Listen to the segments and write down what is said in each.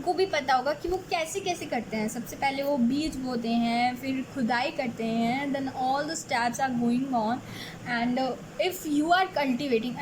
उनको भी पता होगा कि वो कैसे कैसे करते हैं. सबसे पहले वो बीज बोते हैं, फिर खुदाई करते हैं, then all the steps are going on. And if you are cultivating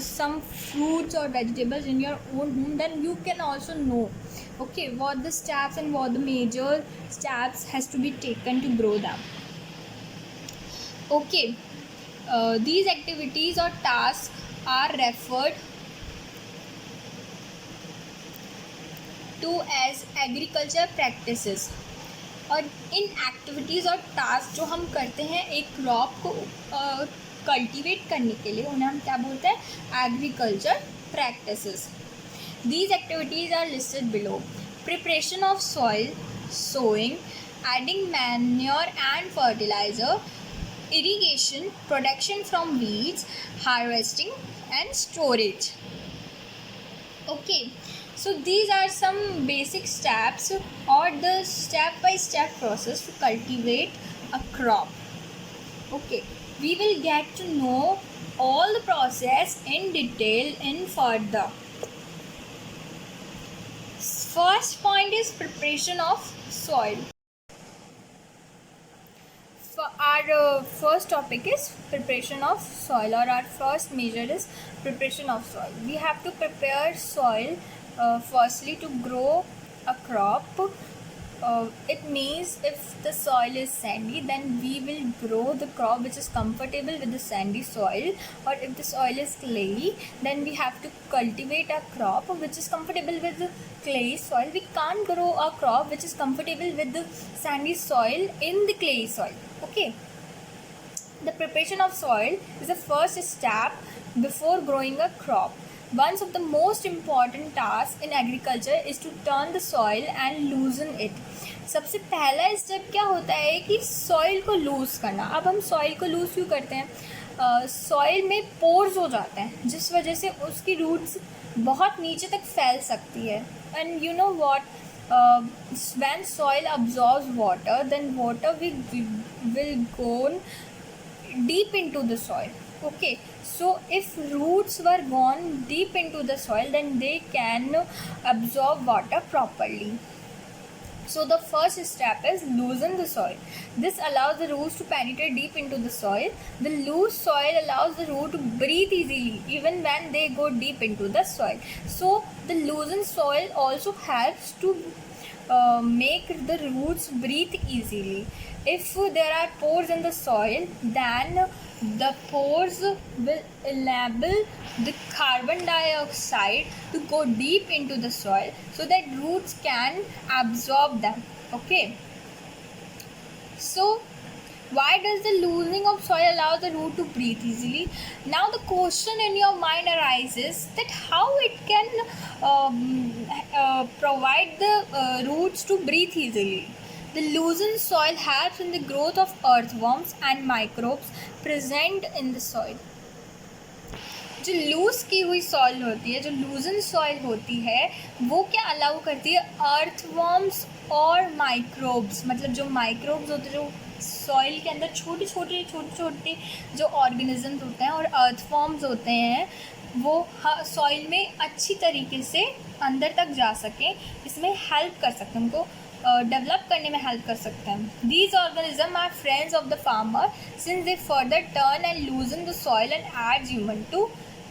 some fruits or vegetables in your own home, then you can also know, okay, what the steps and what the major steps has to be taken to grow them. Okay, these activities or tasks are referred to as agriculture practices. और इन activities और task जो हम करते हैं एक crop को cultivate करने के लिए, उन्हें हम क्या बोलते हैं? Agriculture practices. These activities are listed below. Preparation of soil, sowing, adding manure and fertilizer, irrigation, protection from weeds, harvesting and storage. Okay, so these are some basic steps or the step-by-step process to cultivate a crop. Okay, we will get to know all the process in detail in further. First point is preparation of soil. Our first topic is preparation of soil, or our first measure is preparation of soil. We have to prepare soil firstly to grow a crop. It means if the soil is sandy, then we will grow the crop which is comfortable with the sandy soil, or if the soil is clayey, then we have to cultivate a crop which is comfortable with the clay soil. We can't grow a crop which is comfortable with the sandy soil in the clay soil. Okay, the preparation of soil is the first step before growing a crop. One of the most important tasks in agriculture is to turn the soil and loosen it. सबसे पहला step क्या होता है कि soil को loose करना. अब हम सॉइल को लूज़ क्यों करते हैं? सॉइल में पोर्स हो जाते हैं जिस वजह से उसकी रूट्स बहुत नीचे तक फैल सकती है. And you know what, when soil absorbs water, then water will go deep into the soil. Okay, so if roots were gone deep into the soil, then they can absorb water properly. So the first step is loosen the soil. This allows the roots to penetrate deep into the soil. The loose soil allows the root to breathe easily even when they go deep into the soil. So the loosened soil also helps to make the roots breathe easily. If there are pores in the soil, then the pores will enable the carbon dioxide to go deep into the soil so that roots can absorb them. Okay, so why does the loosening of soil allow the root to breathe easily? Now the question in your mind arises that how it can provide the roots to breathe easily. The loosened soil helps in the growth of earthworms and microbes present in the soil. जो loose की हुई soil होती है, जो लूजन soil होती है, वो क्या अलाउ करती है? अर्थवर्म्स और माइक्रोब्स. मतलब जो माइक्रोब्स होते हैं, जो सॉइल के अंदर छोटे छोटे जो ऑर्गेनिजम्स होते हैं, और अर्थवर्म्स होते हैं, वो सॉइल में अच्छी तरीके से अंदर तक जा सकें, इसमें हेल्प कर सकते हैं, उनको डेवलप करने में हेल्प कर सकते हैं. These organism are friends of the farmer since they further turn and loosen the soil and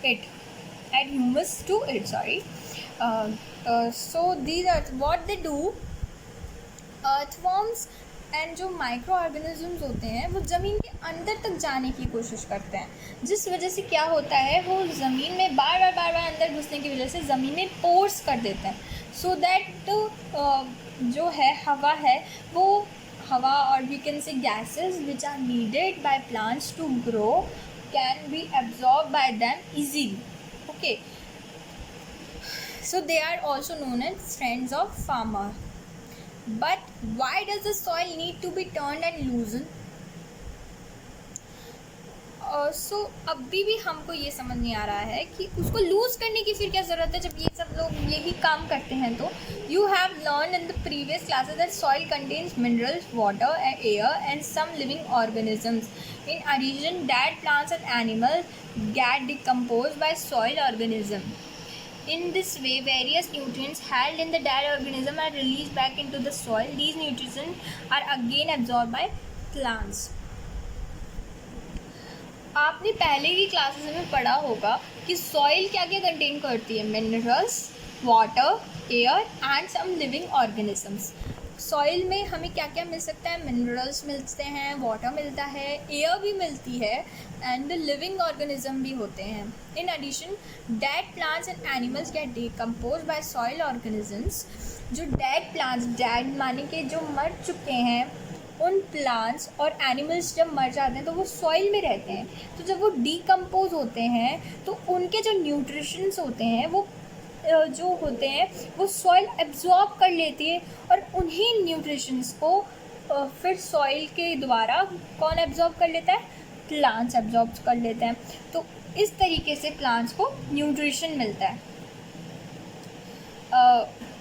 add humus to it. So these are what they do. Earthworms and जो माइक्रो ऑर्गेनिजम्स होते हैं वो ज़मीन के अंदर तक जाने की कोशिश करते हैं, जिस वजह से क्या होता है, वो ज़मीन में बार बार अंदर घुसने की वजह से ज़मीन में पोर्स कर देते हैं. सो दैट जो है हवा है, वो हवा और we can say gases which are needed by plants to grow can be absorb by them easily. Okay, so they are also known as friends of farmer. But why does the soil need to be turned and loosened? So अभी भी हमको ये समझ नहीं आ रहा है कि उसको लूज करने की फिर क्या ज़रूरत है, जब ये सब लोग यही काम करते हैं. तो you have learned in the previous classes that soil contains minerals, water, air and some living organisms. In addition, dead plants and animals get decomposed by soil organisms. In this way, various nutrients held in the dead organism are released back into the soil. These nutrients are again absorbed by plants. आपने पहले की classes में पढ़ा होगा कि soil क्या क्या contain करती है, minerals, water, air and some living organisms. Soil में हमें क्या क्या मिल सकता है, मिनरल्स मिलते हैं, वाटर मिलता है, एयर भी मिलती है एंड लिविंग ऑर्गेनिज्म भी होते हैं. In addition dead plants and animals get decompose by soil organisms. जो डेड प्लांट्स, डेड माने के जो मर चुके हैं, उन प्लांट्स और एनिमल्स जब मर जाते हैं तो वो सॉइल में रहते हैं. तो जब वो डिकम्पोज होते हैं तो उनके जो न्यूट्रिशंस होते हैं वो जो होते हैं वो सॉइल एब्जॉर्ब कर लेती है और उन्हीं न्यूट्रिशंस को फिर सॉइल के द्वारा कौन एब्जॉर्ब कर लेता है, प्लांट्स एब्जॉर्ब कर लेते हैं. तो इस तरीके से प्लांट्स को न्यूट्रिशन मिलता है.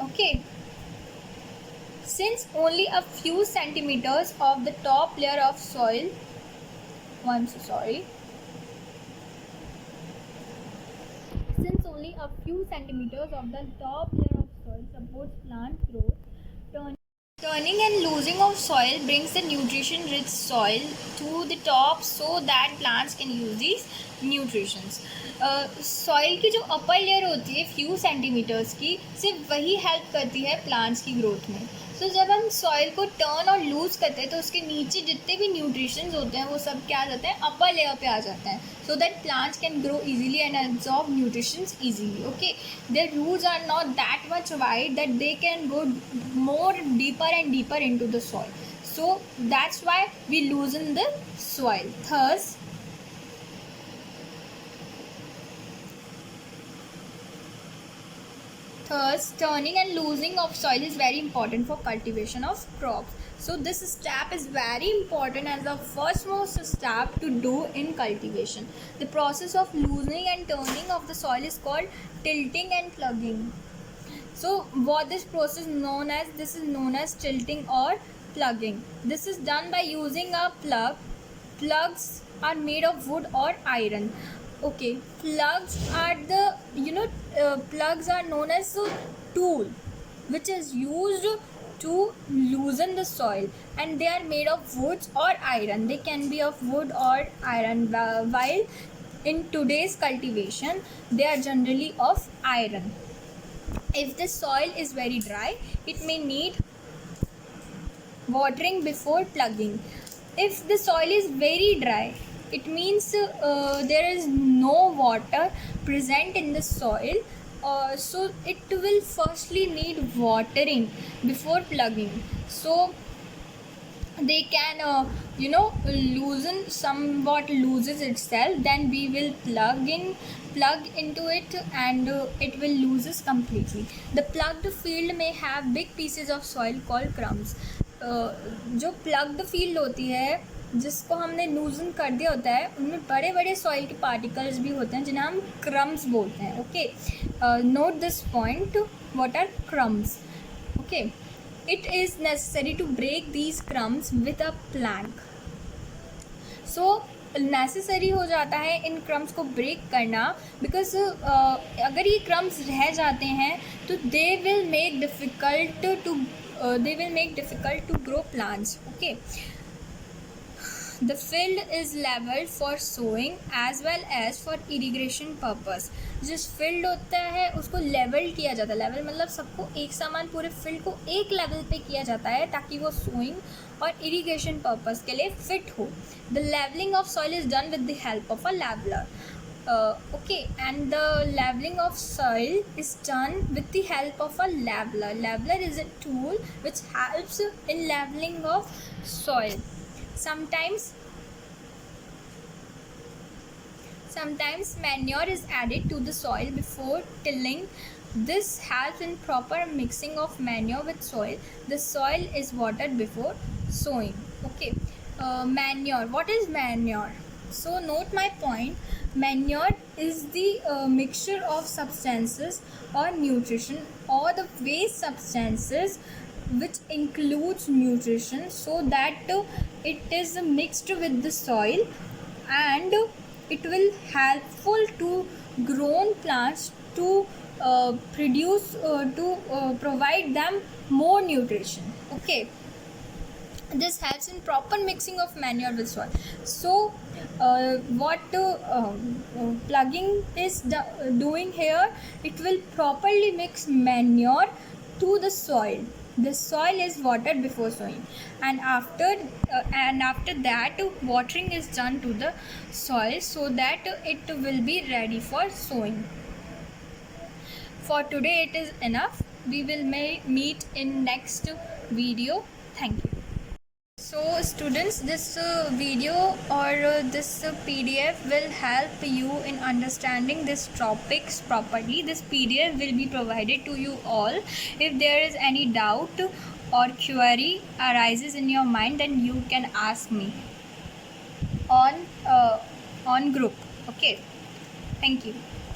Okay. Since only a few centimeters of the top layer of soil, Since only a few centimeters of the top layer of soil supports plant growth, turning and losing of soil brings the nutrition-rich soil to the top so that plants can use these nutritions. Soil की जो upper layer होती है few centimetres की, सिर्फ वही help करती है plants की ग्रोथ में. तो जब हम सॉइल को टर्न और लूज़ करते हैं तो उसके नीचे जितने भी न्यूट्रिशंस होते हैं वो सब क्या आ जाते हैं, अपर लेयर पे आ जाते हैं, so that plants can grow easily and absorb nutritions easily. Okay. Their roots are not that much wide that they can go more deeper and deeper into the soil. So that's why we loosen the soil. Thus, turning and loosening of soil is very important for cultivation of crops. So this step is very important as the first most step to do in cultivation. The process of loosening and turning of the soil is called tilting and plugging. So what this process known as, this is known as tilting or plugging. This is done by using a plug. Plugs are made of wood or iron. Okay, plugs are plugs are known as a tool which is used to loosen the soil, and they are made of wood or iron. They can be of wood or iron, while in today's cultivation they are generally of iron. If the soil is very dry, it may need watering before plugging. If the soil is very dry, it means there is no water present in the soil, so it will firstly need watering before plugging, so they can loosen, somewhat loses itself. Then we will plug into it and it will loses completely. The plugged field may have big pieces of soil called crumbs. जो plugged field होती है जिसको हमने लूजन कर दिया होता है, उनमें बड़े बड़े सॉइल के पार्टिकल्स भी होते हैं जिन्हें हम क्रम्स बोलते हैं. Okay, note this point, what are crumbs. Okay, it is necessary to break these crumbs with a plank. So necessary हो जाता है इन क्रम्स को ब्रेक करना, बिकॉज अगर ये क्रम्स रह जाते हैं तो they will make difficult to grow plants. Okay. The field is leveled for sowing as well as for irrigation purpose. जिस फील्ड होता है उसको लेवल किया जाता है. लेवल मतलब सबको एक समान, पूरे फील्ड को एक लेवल पे किया जाता है ताकि वो सोइंग और इरिगेशन पर्पस के लिए फिट हो. The levelling of soil is done with the help of a leveller. Okay, and the leveling of soil is done with the help of a leveler. Leveler is a tool which helps in leveling of soil. Sometimes manure is added to the soil before tilling. This helps in proper mixing of manure with soil. The soil is watered before sowing. Okay, manure. What is manure? So note my point. Manure is the mixture of substances or nutrition or the waste substances which includes nutrition, so that it is mixed with the soil and it will helpful to grown plants to provide them more nutrition. Okay, this helps in proper mixing of manure with soil. So what plugging is doing here, it will properly mix manure to the soil. The soil is watered before sowing, and after that watering is done to the soil so that it will be ready for sowing. For today it is enough. We will meet in next video. Thank you. So students, this video or this PDF will help you in understanding this topics properly. This PDF will be provided to you all. If there is any doubt or query arises in your mind, then you can ask me on group. Okay, thank you.